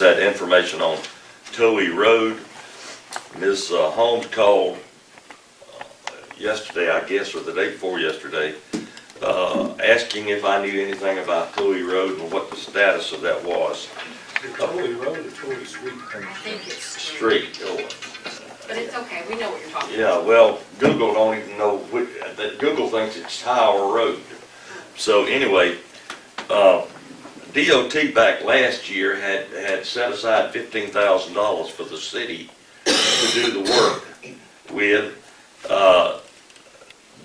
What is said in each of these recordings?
That information on Towee Road. Ms. Holmes called yesterday, I guess, or the day before yesterday, asking if I knew anything about Towee Road and what the status of that was. Towee Road or Towee Street? I think it's Street. But it's okay, we know what you're talking Yeah, about. well, Google don't even know, that Google thinks it's Tower Road. So anyway, DOT back last year had set aside $15,000 for the city to do the work with.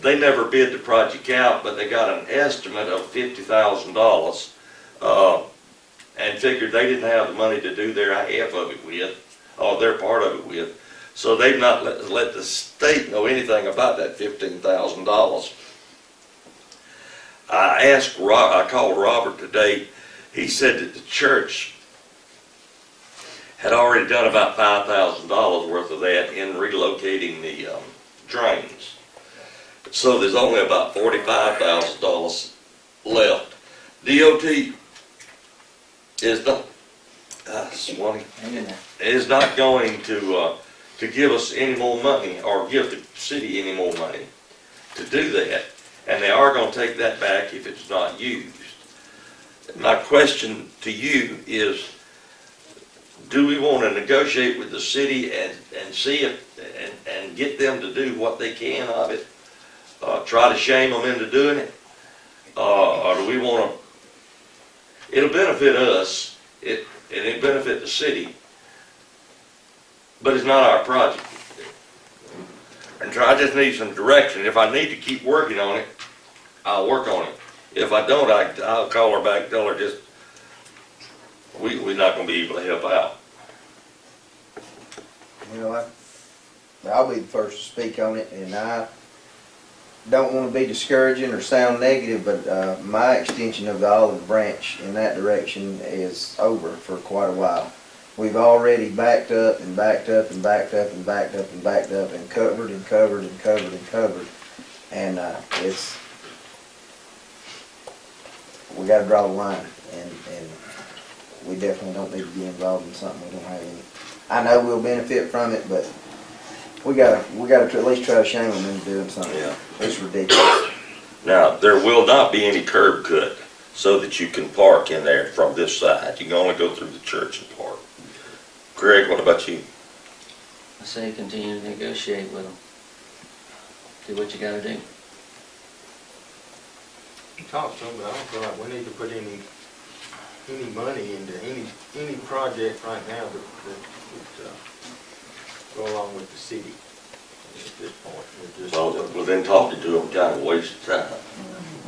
They never bid the project out, but they got an estimate of $50,000 and figured they didn't have the money to do their half of it with, or their part of it with. So they've not let the state know anything about that $15,000. I called Robert today. He said that the church had already done about $5,000 worth of that in relocating the drains. So there's only about $45,000 left. DOT is not, is not going to give us any more money or give the city any more money to do that. And they are going to take that back if it's not used. My question to you is, do we want to negotiate with the city and see if, and get them to do what they can of it? Try to shame them into doing it? Or do we want to, it'll benefit us, and it'll benefit the city, but it's not our project. And so I just need some direction. If I need to keep working on it, I'll work on it. If I don't, I'll call her back and tell her just, we're not going to be able to help out. You know, I'll be the first to speak on it, and I don't want to be discouraging or sound negative, but my extension of the olive branch in that direction is over for quite a while. We've already backed up and backed up and backed up and backed up and backed up and covered and covered and covered and covered, and we got to draw the line, and we definitely don't need to be involved in something we don't have any. I know we'll benefit from it, but we gotta at least try to shame them into doing something. Yeah. It's ridiculous. Now, there will not be any curb cut so that you can park in there from this side. You can only go through the church and park. Greg, what about you? I say continue to negotiate with them. Do what you gotta do. Talk to them, but I don't feel like we need to put any money into any project right now that would go along with the city at this point. We're just, Well, then talking to them kind of waste of time.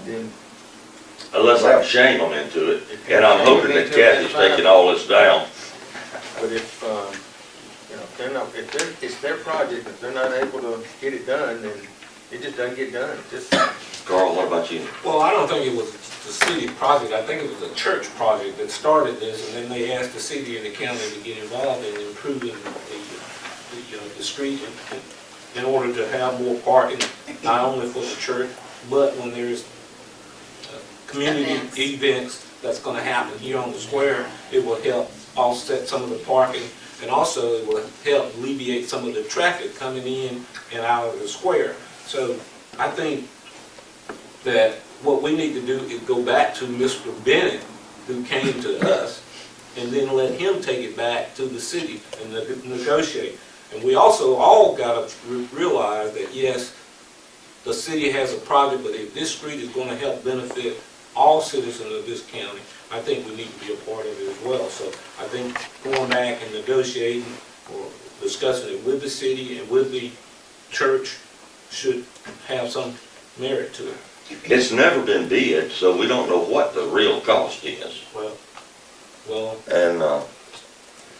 then Unless I shame them into it. And I'm hoping that Kathy's taking all this down. but if you know, if it's their project, if they're not able to get it done, then it just doesn't get done. Just Carl, what about you? Well, I don't think it was the city project. I think it was a church project that started this, and then they asked the city and the county to get involved in improving the street in order to have more parking, not only for the church, but when there's community events that's going to happen here on the square, it will help offset some of the parking, and also it will help alleviate some of the traffic coming in and out of the square. So I think that what we need to do is go back to Mr. Bennett, who came to us, and then let him take it back to the city and negotiate. And we also all got to realize that, yes, the city has a project, but if this street is going to help benefit all citizens of this county, I think we need to be a part of it as well. So I think going back and negotiating or discussing it with the city and with the church should have some merit to it. It's never been bid, so we don't know what the real cost is. Well, And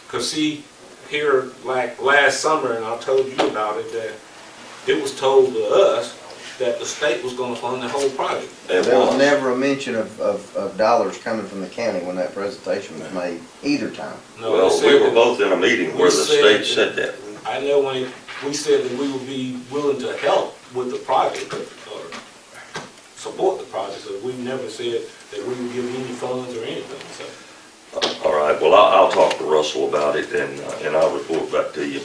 because see, here like last summer, and I told you about it, that it was told to us that the state was going to fund the whole project. it There was was. never a mention of dollars coming from the county when that presentation was made, either time. No, Well, it said we were that- both in a meeting where the state said that. I know when we said that we would be willing to help with the project or support the project, so we never said that we would give any funds or anything. So All right, well, I'll talk to Rob. Russell about it, and I'll report back to you.